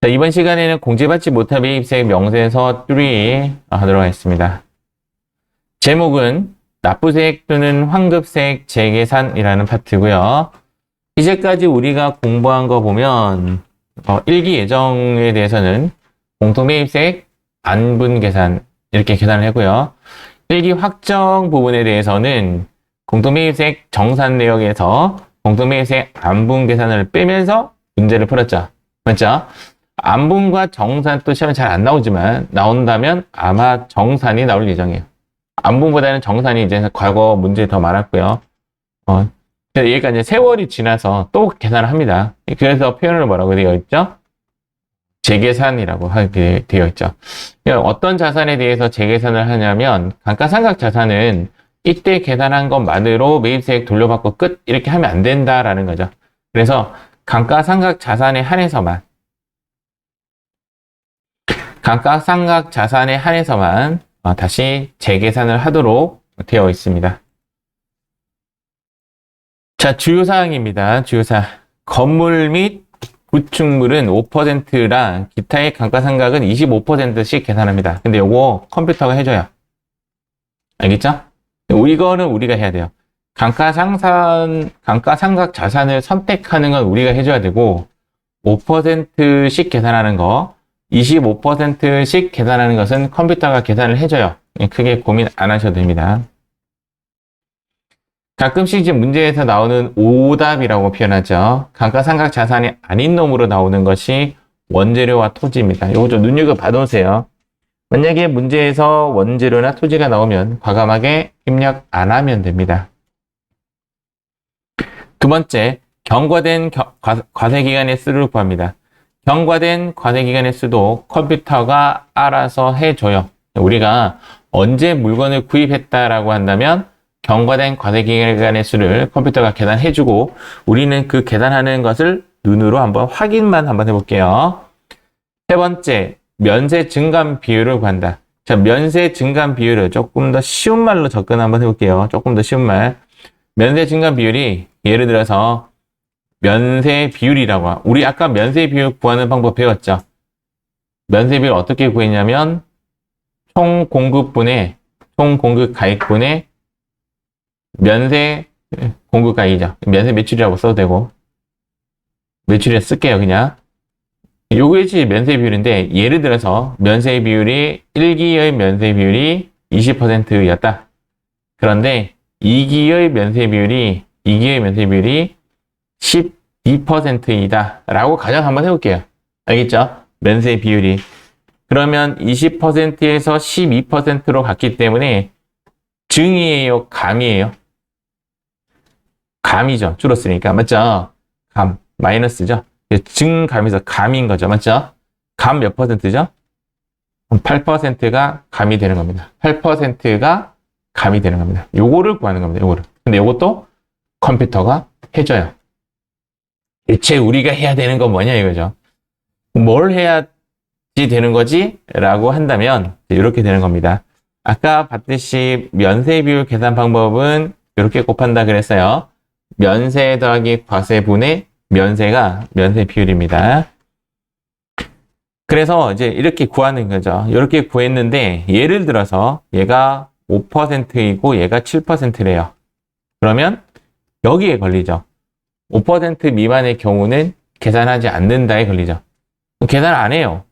자, 이번 시간에는 공제받지 못할 매입세액 명세서 3 하도록 하겠습니다. 제목은 납부세액 또는 환급세액 재계산이라는 파트고요. 이제까지 우리가 공부한 거 보면 일기 예정에 대해서는 공통매입세액 안분계산 이렇게 계산을 하고요. 일기 확정 부분에 대해서는 공통매입세액 정산 내역에서 공통매입세액 안분계산을 빼면서 문제를 풀었죠. 맞죠? 안분과 정산 또 시험에 잘 안 나오지만 나온다면 아마 정산이 나올 예정이에요. 안분보다는 정산이 이제 과거 문제 더 많았고요. 얘가 이제 세월이 지나서 또 계산을 합니다. 그래서 표현을 뭐라고 되어 있죠? 재계산이라고 하게 되어 있죠. 어떤 자산에 대해서 재계산을 하냐면 감가상각 자산은 이때 계산한 것만으로 매입세액 돌려받고 끝 이렇게 하면 안 된다라는 거죠. 그래서 감가상각 자산에 한해서만 다시 재계산을 하도록 되어 있습니다. 자, 주요사항입니다. 주요사항. 건물 및 구축물은 5%랑 기타의 감가상각은 25%씩 계산합니다. 근데 요거 컴퓨터가 해줘요. 알겠죠? 이거는 우리가 해야 돼요. 감가상각 자산을 선택하는 건 우리가 해줘야 되고 5%씩 계산하는 거 25%씩 계산하는 것은 컴퓨터가 계산을 해줘요. 크게 고민 안 하셔도 됩니다. 가끔씩 이제 문제에서 나오는 오답이라고 표현하죠. 감가상각 자산이 아닌 놈으로 나오는 것이 원재료와 토지입니다. 이거 좀 눈여겨봐 놓으세요. 만약에 문제에서 원재료나 토지가 나오면 과감하게 입력 안 하면 됩니다. 두 번째, 경과된 과세기간의 수를 구합니다. 경과된 과세기간의 수도 컴퓨터가 알아서 해줘요. 우리가 언제 물건을 구입했다라고 한다면 경과된 과세기간의 수를 컴퓨터가 계산해주고 우리는 그 계산하는 것을 눈으로 한번 확인만 한번 해볼게요. 세 번째, 면세 증감 비율을 구한다. 자, 면세 증감 비율을 조금 더 쉬운 말로 접근 한번 해볼게요. 조금 더 쉬운 말. 면세 증감 비율이 예를 들어서 면세 비율이라고 우리 아까 면세 비율 구하는 방법 배웠죠. 면세 비율 어떻게 구했냐면 총 공급 가액분의 면세 공급 가액이죠. 면세 매출이라고 써도 되고 매출이라 쓸게요. 그냥 요것이 면세 비율인데 예를 들어서 면세 비율이 1기의 면세 비율이 20%였다. 그런데 2기의 면세 비율이 12%이다 라고 가정 한번 해볼게요. 알겠죠? 면세 비율이. 그러면 20%에서 12%로 갔기 때문에 증이에요? 감이에요? 감이죠. 줄었으니까. 맞죠? 감. 마이너스죠? 증감에서 감인 거죠. 맞죠? 감 몇 퍼센트죠? 8%가 감이 되는 겁니다. 8%가 감이 되는 겁니다. 요거를 구하는 겁니다. 요거를. 근데 요것도 컴퓨터가 해줘요. 대체 우리가 해야 되는 건 뭐냐 이거죠. 뭘 해야지 되는 거지? 라고 한다면 이렇게 되는 겁니다. 아까 봤듯이 면세 비율 계산 방법은 이렇게 곱한다 그랬어요. 면세 더하기 과세분의 면세가 면세 비율입니다. 그래서 이제 이렇게 구하는 거죠. 이렇게 구했는데 예를 들어서 얘가 5%이고 얘가 7%래요. 그러면 여기에 걸리죠. 5% 미만의 경우는 계산하지 않는다에 걸리죠. 계산 안 해요.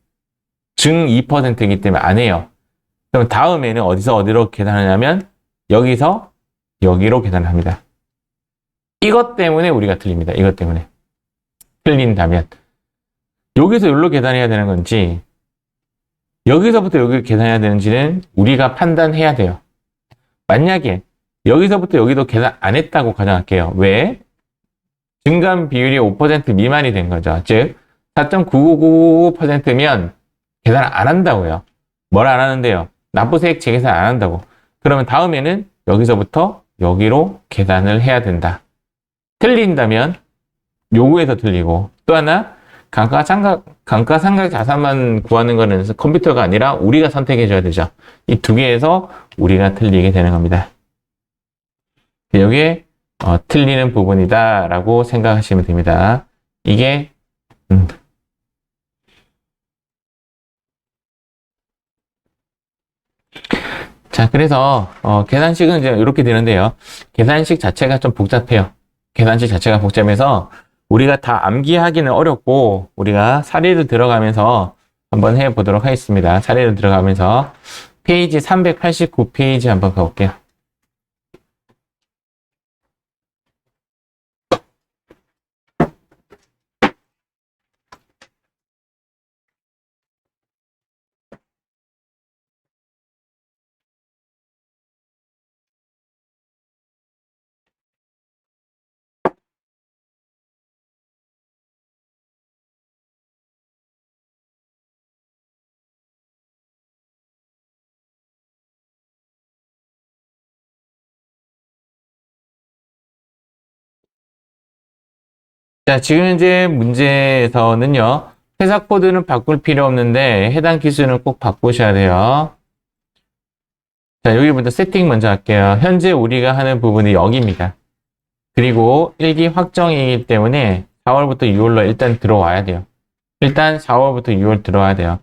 증 2%이기 때문에 안 해요. 그럼 다음에는 어디로 계산하냐면 여기서 여기로 계산을 합니다. 이것 때문에 우리가 틀립니다. 이것 때문에. 틀린다면 여기서 여기로 계산해야 되는 건지 여기서부터 여기로 계산해야 되는지는 우리가 판단해야 돼요. 만약에 여기서부터 여기도 계산 안 했다고 가정할게요. 왜? 증감 비율이 5% 미만이 된 거죠. 즉 4.9999%면 계산 안 한다고요. 뭘 안 하는데요? 납부세액 재계산 안 한다고. 그러면 다음에는 여기서부터 여기로 계산을 해야 된다. 틀린다면 요구에서 틀리고 또 하나 감가상각 자산만 구하는 거는 컴퓨터가 아니라 우리가 선택해 줘야 되죠. 이 두 개에서 우리가 틀리게 되는 겁니다. 여기에 틀리는 부분이다 라고 생각하시면 됩니다. 이게 자, 그래서 계산식은 이제 이렇게 되는데요. 계산식 자체가 좀 복잡해요. 계산식 자체가 복잡해서 우리가 다 암기하기는 어렵고 우리가 사례를 들어가면서 한번 해보도록 하겠습니다. 사례를 들어가면서 페이지 389페이지 한번 가볼게요. 자, 지금 현재 문제에서는요, 회사 코드는 바꿀 필요 없는데 해당 기술은 꼭 바꾸셔야 돼요. 자, 여기부터 세팅 먼저 할게요. 현재 우리가 하는 부분이 여기입니다. 그리고 일기 확정이기 때문에 4월부터 6월로 일단 들어와야 돼요. 일단 4월부터 6월 들어와야 돼요.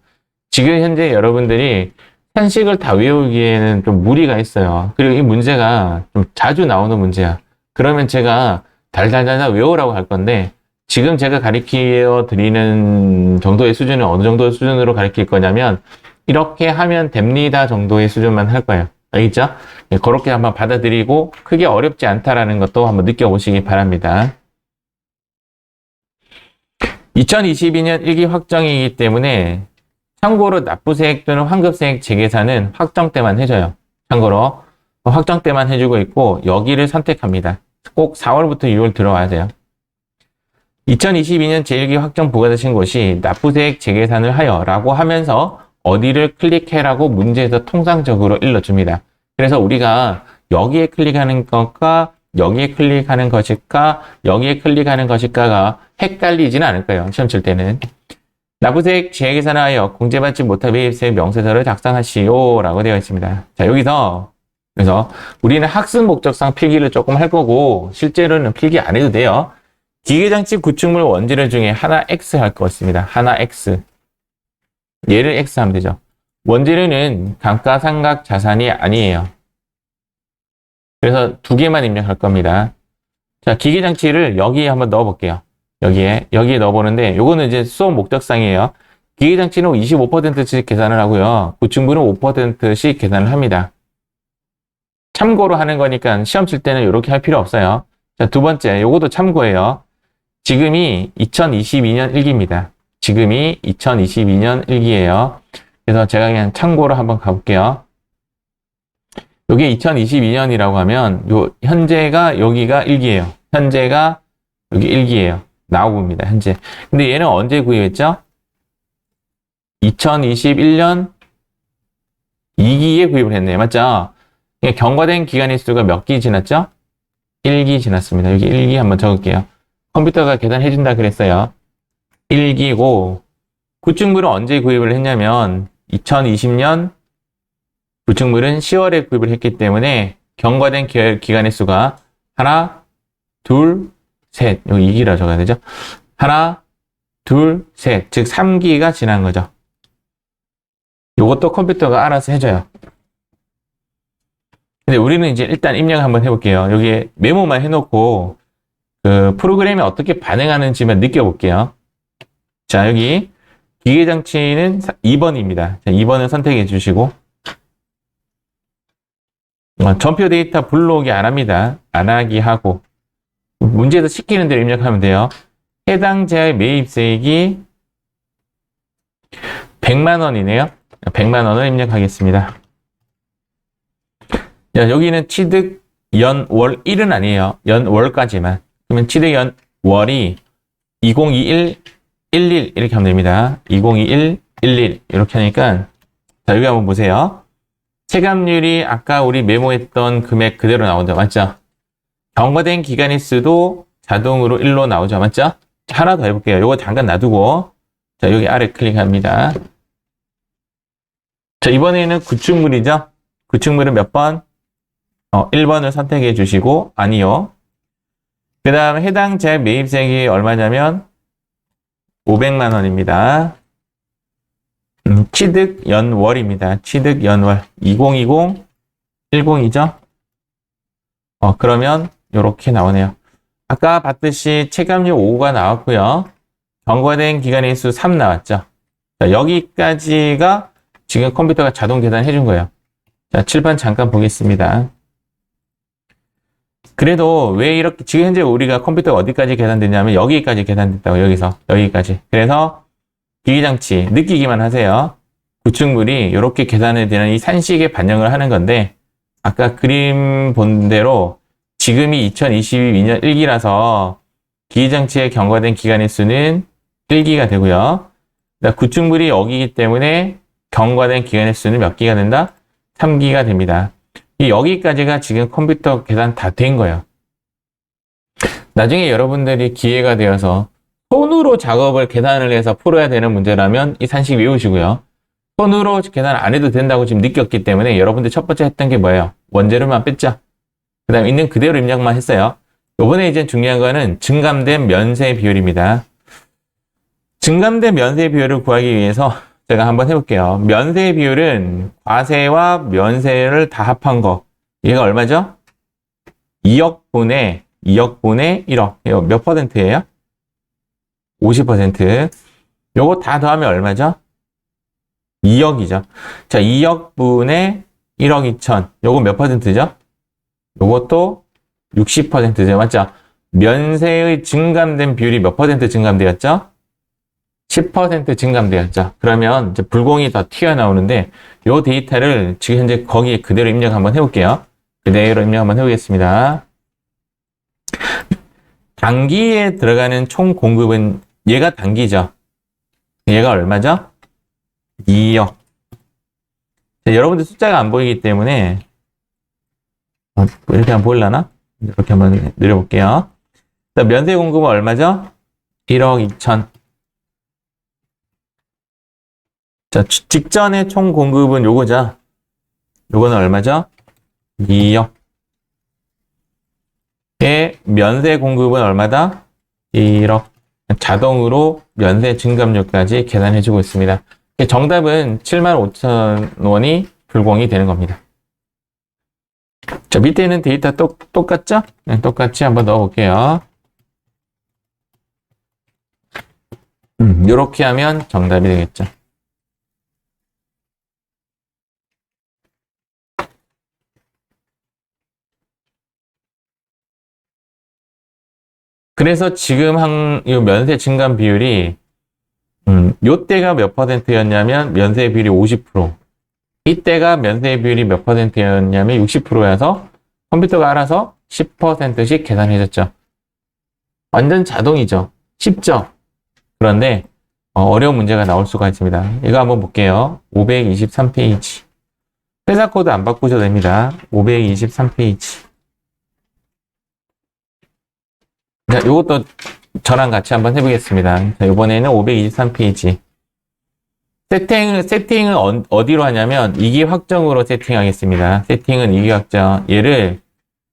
지금 현재 여러분들이 산식을 다 외우기에는 좀 무리가 있어요. 그리고 이 문제가 좀 자주 나오는 문제야. 그러면 제가 달달달 외우라고 할 건데 지금 제가 가르쳐 드리는 정도의 수준은 어느 정도의 수준으로 가르칠 거냐면 이렇게 하면 됩니다 정도의 수준만 할 거예요. 알겠죠? 네, 그렇게 한번 받아들이고 크게 어렵지 않다라는 것도 한번 느껴보시기 바랍니다. 2022년 일기 확정이기 때문에 참고로 납부세액 또는 환급세액 재계산은 확정 때만 해줘요. 참고로 확정 때만 해주고 있고 여기를 선택합니다. 꼭 4월부터 6월 들어와야 돼요. 2022년 제1기 확정 부과되신 곳이 납부세액 재계산을 하여 라고 하면서 어디를 클릭해라고 문제에서 통상적으로 일러줍니다. 그래서 우리가 여기에 클릭하는 것과 여기에 클릭하는 것일까 여기에 클릭하는 것일까가 헷갈리지는 않을 거예요. 시험 칠 때는. 납부세액 재계산을 하여 공제받지 못할 매입세액 명세서를 작성하시오 라고 되어 있습니다. 자, 여기서 그래서 우리는 학습 목적상 필기를 조금 할 거고 실제로는 필기 안 해도 돼요. 기계장치 구축물 원재료 중에 하나 X 할 거 있습니다. 하나 X. 얘를 X 하면 되죠. 원재료는 감가상각 자산이 아니에요. 그래서 두 개만 입력할 겁니다. 자, 기계장치를 여기에 한번 넣어 볼게요. 여기에 넣어보는데 요거는 이제 수업 목적상이에요. 기계장치는 25%씩 계산을 하고요. 구축물은 5%씩 계산을 합니다. 참고로 하는 거니까 시험 칠 때는 이렇게 할 필요 없어요. 자, 두 번째, 요것도 참고예요. 지금이 2022년 1기입니다. 지금이 2022년 1기예요. 그래서 제가 그냥 참고로 한번 가볼게요. 요게 2022년이라고 하면 요 현재가 여기가 1기예요. 현재가 여기 1기예요. 나오고입니다. 현재. 근데 얘는 언제 구입했죠? 2021년 2기에 구입을 했네요. 맞죠? 경과된 기간의 수가 몇 기 지났죠? 1기 지났습니다. 여기 1기 한번 적을게요. 컴퓨터가 계산해준다 그랬어요. 1기고 구축물은 언제 구입을 했냐면 2020년 구축물은 10월에 구입을 했기 때문에 경과된 기간의 수가 하나, 둘, 셋. 여기 2기라 적어야 되죠. 하나, 둘, 셋. 즉 3기가 지난 거죠. 이것도 컴퓨터가 알아서 해줘요. 근데 우리는 이제 일단 입력 한번 해볼게요. 여기에 메모만 해놓고 그 프로그램이 어떻게 반응하는지만 느껴볼게요. 자, 여기 기계장치는 2번입니다. 자, 2번을 선택해 주시고 전표 데이터 불러오기 안 합니다. 안 하기 하고 문제에서 시키는 대로 입력하면 돼요. 해당 제할 매입세액이 100만 원이네요. 100만 원을 입력하겠습니다. 자, 여기는 취득 연 월 1은 아니에요. 연 월까지만. 그러면 취득 연 월이 2021 11 이렇게 하면 됩니다. 2021 11 이렇게 하니까 자, 여기 한번 보세요. 체감률이 아까 우리 메모했던 금액 그대로 나오죠. 맞죠? 경과된 기간의 수도 자동으로 1로 나오죠. 맞죠? 자, 하나 더 해볼게요. 요거 잠깐 놔두고 자, 여기 아래 클릭합니다. 자, 이번에는 구축물이죠. 구축물은 몇 번? 1번을 선택해 주시고 아니요. 그 다음 해당 제할 매입세액이 얼마냐면 500만 원입니다. 취득 연월입니다. 취득 연월 2020 10이죠? 그러면 이렇게 나오네요. 아까 봤듯이 체감률 5가 나왔고요. 경과된 기간의 수 3 나왔죠. 자, 여기까지가 지금 컴퓨터가 자동 계산해 준 거예요. 자, 칠판 잠깐 보겠습니다. 그래도 왜 이렇게, 지금 현재 우리가 컴퓨터가 어디까지 계산됐냐면 여기까지 계산됐다고, 여기서, 여기까지. 그래서 기기장치, 느끼기만 하세요. 구축물이 이렇게 계산이 되는 이 산식에 반영을 하는 건데, 아까 그림 본 대로 지금이 2022년 1기라서 기기장치에 경과된 기간의 수는 1기가 되고요. 구축물이 여기이기 때문에 경과된 기간의 수는 몇 기가 된다? 3기가 됩니다. 이 여기까지가 지금 컴퓨터 계산 다 된 거예요. 나중에 여러분들이 기회가 되어서 손으로 작업을 계산을 해서 풀어야 되는 문제라면 이 산식 외우시고요. 손으로 계산 안 해도 된다고 지금 느꼈기 때문에 여러분들 첫 번째 했던 게 뭐예요? 원재료만 뺐죠? 그 다음에 있는 그대로 입력만 했어요. 요번에 이제 중요한 거는 증감된 면세 비율입니다. 증감된 면세 비율을 구하기 위해서 제가 한번 해볼게요. 면세 비율은 과세와 면세를 다 합한 거. 얘가 얼마죠? 2억분의 1억. 이거 몇 퍼센트예요? 50%. 요거 다 더하면 얼마죠? 2억이죠. 자, 2억분의 1억 2천. 요거 몇 퍼센트죠? 요것도 60%죠. 맞죠? 면세의 증감된 비율이 몇 퍼센트 증감되었죠? 10% 증감되었죠. 그러면 이제 불공이 더 튀어나오는데 이 데이터를 지금 현재 거기에 그대로 입력 한번 해볼게요. 그대로 입력 한번 해보겠습니다. 단기에 들어가는 총 공급은 얘가 단기죠. 얘가 얼마죠? 2억. 자, 여러분들 숫자가 안 보이기 때문에 이렇게 한번 보일라나? 이렇게 한번 내려볼게요. 자, 면세 공급은 얼마죠? 1억 2천. 자, 직전의 총 공급은 요거죠. 요거는 얼마죠? 2억. 의 면세 공급은 얼마다? 1억. 자동으로 면세 증감률까지 계산해주고 있습니다. 정답은 75,000원이 불공이 되는 겁니다. 자, 밑에는 데이터 똑같죠? 네, 똑같이 한번 넣어볼게요. 이렇게 하면 정답이 되겠죠. 그래서 지금 이 면세 증감 비율이 요때가 몇 퍼센트였냐면 면세 비율이 50%. 이때가 면세 비율이 몇 퍼센트였냐면 60%여서 컴퓨터가 알아서 10%씩 계산해줬죠. 완전 자동이죠. 쉽죠? 그런데 어려운 문제가 나올 수가 있습니다. 이거 한번 볼게요. 523페이지. 회사 코드 안 바꾸셔도 됩니다. 523페이지. 자, 이것도 저랑 같이 한번 해보겠습니다. 자, 이번에는 523페이지. 세팅은 어디로 하냐면, 이기 확정으로 세팅하겠습니다. 세팅은 이기 확정. 얘를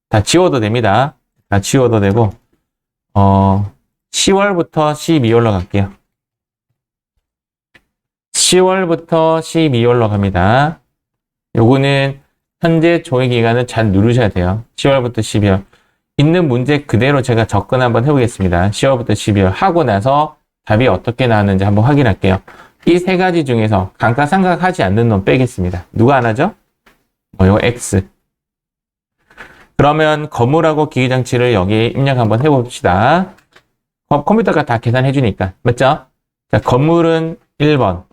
다 지워도 됩니다. 다 지워도 되고, 10월부터 12월로 갈게요. 10월부터 12월로 갑니다. 요거는 현재 조회 기간을 잘 누르셔야 돼요. 10월부터 12월. 있는 문제 그대로 제가 접근 한번 해보겠습니다. 10월부터 12월 하고 나서 답이 어떻게 나왔는지 한번 확인할게요. 이 세 가지 중에서 감가상각하지 않는 놈 빼겠습니다. 누가 안 하죠? 이거 X. 그러면 건물하고 기기장치를 여기에 입력 한번 해봅시다. 컴퓨터가 다 계산해 주니까. 맞죠? 자, 건물은 1번.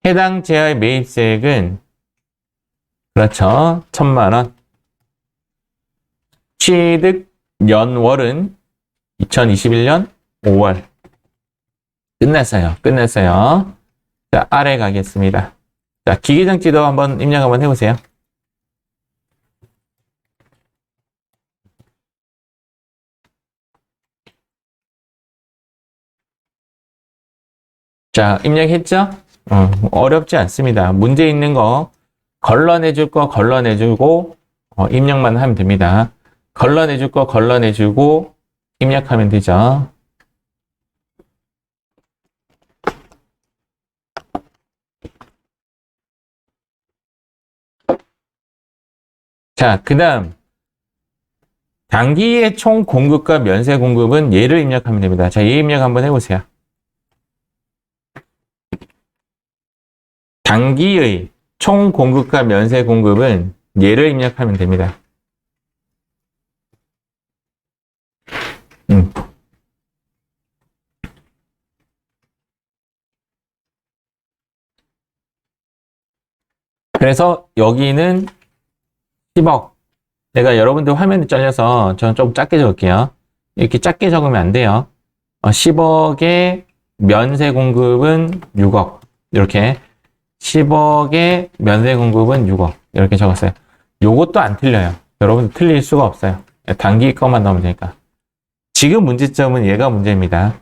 해당 제하의 매입세액은 그렇죠. 1,000만 원. 취득 연월은 2021년 5월. 끝났어요. 끝났어요. 자, 아래 가겠습니다. 자, 기기장치도 한번 입력 한번 해보세요. 자, 입력했죠? 어렵지 않습니다. 문제 있는 거 걸러내줄 거 걸러내주고 입력만 하면 됩니다. 걸러내줄 거 걸러내주고 입력하면 되죠. 자, 그 다음 단기의 총 공급과 면세 공급은 얘를 입력하면 됩니다. 자, 얘 입력 한번 해보세요. 단기의 총 공급과 면세 공급은 얘를 입력하면 됩니다. 그래서 여기는 10억. 내가 여러분들 화면에 잘려서 저는 좀 작게 적을게요. 이렇게 작게 적으면 안 돼요. 10억의 면세 공급은 6억. 이렇게 10억의 면세 공급은 6억. 이렇게 적었어요. 요것도 안 틀려요. 여러분들 틀릴 수가 없어요. 단기 것만 넣으면 되니까. 지금 문제점은 얘가 문제입니다.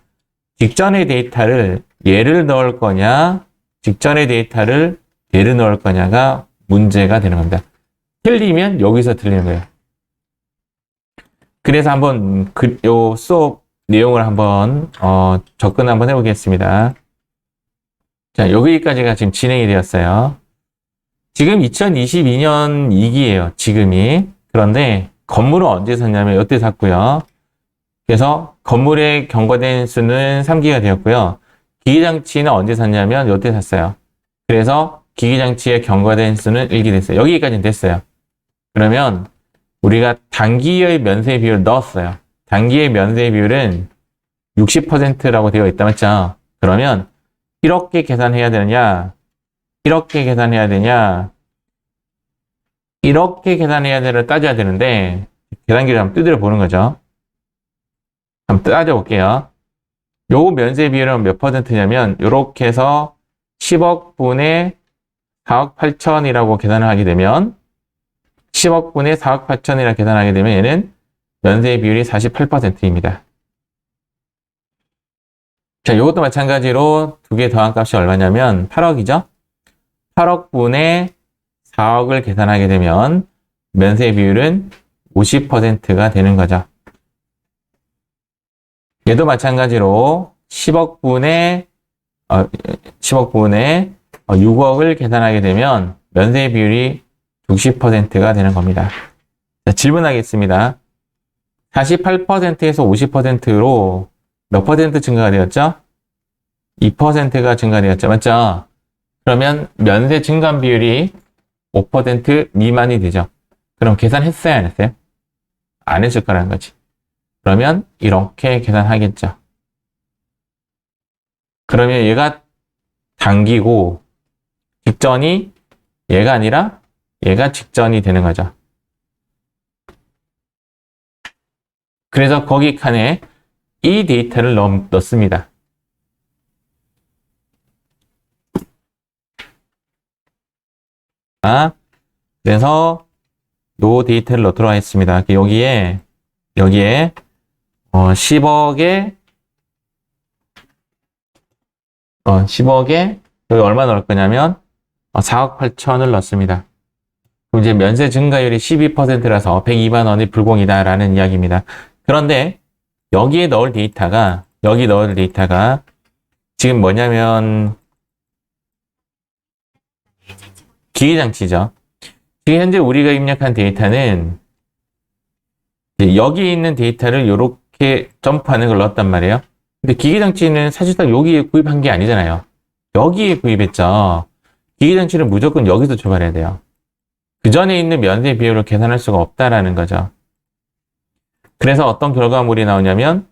직전의 데이터를 얘를 넣을 거냐, 직전의 데이터를 얘를 넣을 거냐가 문제가 되는 겁니다. 틀리면 여기서 틀리는 거예요. 그래서 한번 요 수업 내용을 한번 접근 한번 해보겠습니다. 자, 여기까지가 지금 진행이 되었어요. 지금 2022년 2기예요. 지금이. 그런데 건물은 언제 샀냐면 이때 샀고요. 그래서 건물의 경과된 수는 3기가 되었고요. 기기장치는 언제 샀냐면 이때 샀어요. 그래서 기기장치의 경과된 수는 1기 됐어요. 여기까지는 됐어요. 그러면 우리가 단기의 면세 비율을 넣었어요. 단기의 면세 비율은 60%라고 되어 있다 맞죠? 그러면 이렇게 계산해야 되느냐, 이렇게 계산해야 되냐, 이렇게 계산해야 되를 따져야 되는데 계산기를 한번 두드려 보는 거죠. 한번 따져볼게요. 요 면세 비율은 몇 퍼센트냐면 이렇게 해서 10억 분의 4억 8천이라고 계산을 하게 되면 10억 분의 4억 8천이라고 계산하게 되면 얘는 면세 비율이 48%입니다. 자, 이것도 마찬가지로 두 개 더한 값이 얼마냐면 8억이죠. 8억 분의 4억을 계산하게 되면 면세 비율은 50%가 되는 거죠. 얘도 마찬가지로 10억 분의 6억을 계산하게 되면 면세 비율이 60%가 되는 겁니다. 자, 질문하겠습니다. 48%에서 50%로 몇 퍼센트 증가가 되었죠? 2%가 증가되었죠. 맞죠? 그러면 면세 증감 비율이 5% 미만이 되죠. 그럼 계산했어요? 안 했어요? 안 했을 거라는 거지. 그러면 이렇게 계산하겠죠. 그러면 얘가 단기고 직전이 얘가 아니라 얘가 직전이 되는 거죠. 그래서 거기 칸에 이 데이터를 넣습니다. 그래서 요 데이터를 넣도록 하겠습니다. 여기에 10억에 여기 얼마 넣을 거냐면 4억 8천을 넣습니다. 그럼 이제 면세 증가율이 12%라서 102만 원이 불공이다라는 이야기입니다. 그런데 여기 넣을 데이터가 지금 뭐냐면 기기장치죠. 지금 현재 우리가 입력한 데이터는 여기 있는 데이터를 이렇게 점프하는 걸 넣었단 말이에요. 근데 기기장치는 사실상 여기에 구입한 게 아니잖아요. 여기에 구입했죠. 기기장치는 무조건 여기서 출발해야 돼요. 그 전에 있는 면세 비율을 계산할 수가 없다라는 거죠. 그래서 어떤 결과물이 나오냐면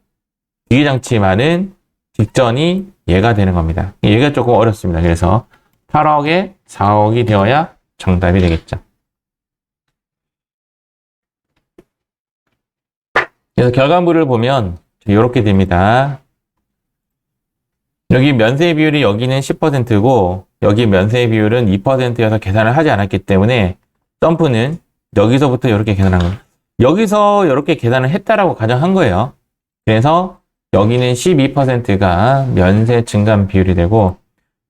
기기장치만은 직전이 얘가 되는 겁니다. 얘가 조금 어렵습니다. 그래서 8억에 4억이 되어야 정답이 되겠죠. 그래서 결과물을 보면 이렇게 됩니다. 여기 면세 비율이 여기는 10%고 여기 면세 비율은 2%여서 계산을 하지 않았기 때문에 점프는 여기서부터 이렇게 계산한 거예요. 여기서 이렇게 계산을 했다라고 가정한 거예요. 그래서 여기는 12%가 면세 증감 비율이 되고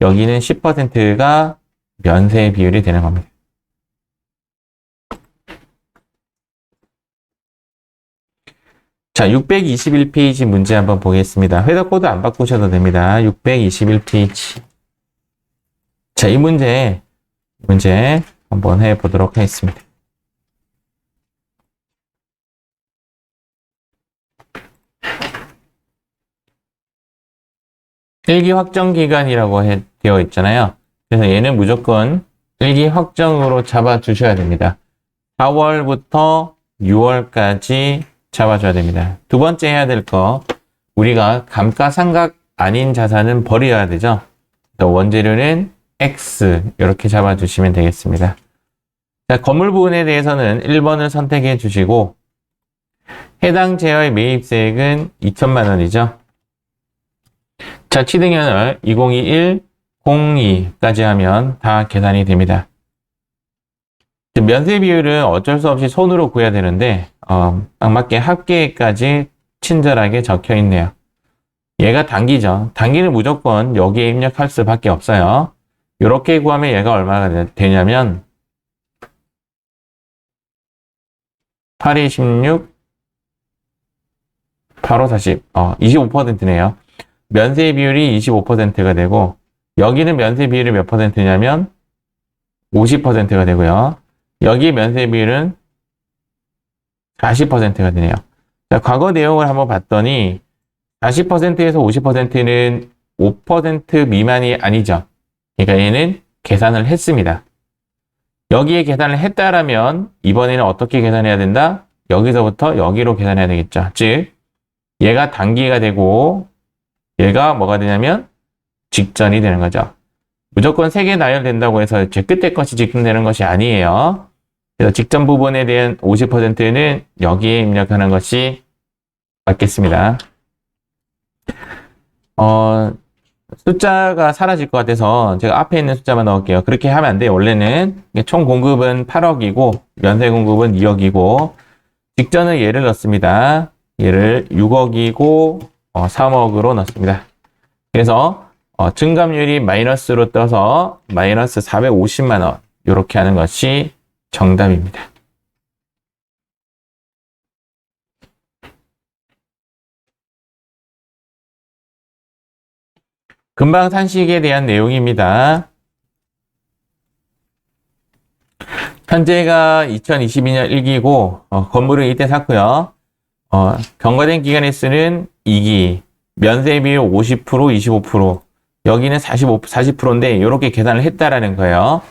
여기는 10%가 면세 비율이 되는 겁니다. 자, 621페이지 문제 한번 보겠습니다. 회사 코드 안 바꾸셔도 됩니다. 621페이지. 자, 이 문제 한번 해보도록 하겠습니다. 일기 확정 기간이라고 되어 있잖아요. 그래서 얘는 무조건 일기 확정으로 잡아 주셔야 됩니다. 4월부터 6월까지 잡아줘야 됩니다. 두 번째 해야 될 거, 우리가 감가상각 아닌 자산은 버려야 되죠. 또 원재료는 X 이렇게 잡아주시면 되겠습니다. 자, 건물 부분에 대해서는 1번을 선택해 주시고 해당 제어의 매입세액은 2천만 원이죠. 자, 취득연을 2021, 02까지 하면 다 계산이 됩니다. 면세 비율은 어쩔 수 없이 손으로 구해야 되는데 딱 맞게 합계까지 친절하게 적혀 있네요. 얘가 단기죠. 단기는 무조건 여기에 입력할 수밖에 없어요. 이렇게 구하면 얘가 얼마가 되냐면 8이 16, 8호 40, 25%네요. 면세 비율이 25%가 되고 여기는 면세 비율이 몇 %냐면 50%가 되고요. 여기 면세 비율은 40%가 되네요. 자, 과거 내용을 한번 봤더니 40%에서 50%는 5% 미만이 아니죠. 그러니까 얘는 계산을 했습니다. 여기에 계산을 했다라면 이번에는 어떻게 계산해야 된다? 여기서부터 여기로 계산해야 되겠죠. 즉 얘가 단기가 되고 얘가 뭐가 되냐면 직전이 되는 거죠. 무조건 3개 나열된다고 해서 제 끝에 것이 직전되는 것이 아니에요. 그래서 직전 부분에 대한 50%는 여기에 입력하는 것이 맞겠습니다. 숫자가 사라질 것 같아서 제가 앞에 있는 숫자만 넣을게요. 그렇게 하면 안 돼요. 원래는 총 공급은 8억이고 면세 공급은 2억이고 직전은 얘를 넣습니다. 얘를 6억이고 3억으로 넣습니다. 그래서 증감률이 마이너스로 떠서 마이너스 450만 원 이렇게 하는 것이 정답입니다. 금방 산식에 대한 내용입니다. 현재가 2022년 1기고 건물은 이때 샀고요. 경과된 기간의 수는 2기, 면세 비율 50%, 25%, 여기는 40%인데 이렇게 계산을 했다라는 거예요.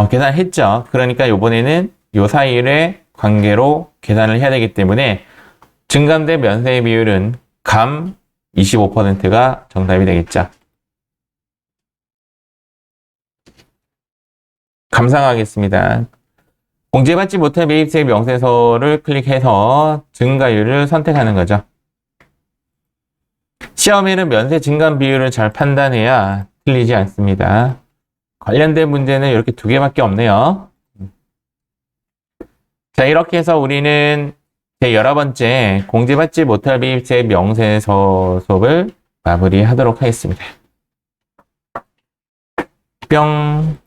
계산했죠. 그러니까 이번에는 이 사이의 관계로 계산을 해야 되기 때문에 증감된 면세 비율은 감 25%가 정답이 되겠죠. 감상하겠습니다. 공제받지 못한 매입세액 명세서를 클릭해서 증가율을 선택하는 거죠. 시험에는 면세 증감 비율을 잘 판단해야 틀리지 않습니다. 관련된 문제는 이렇게 2개밖에 없네요. 자, 이렇게 해서 우리는 제11번째 공제받지 못할 매입세액 명세서 수업을 마무리하도록 하겠습니다. 뿅.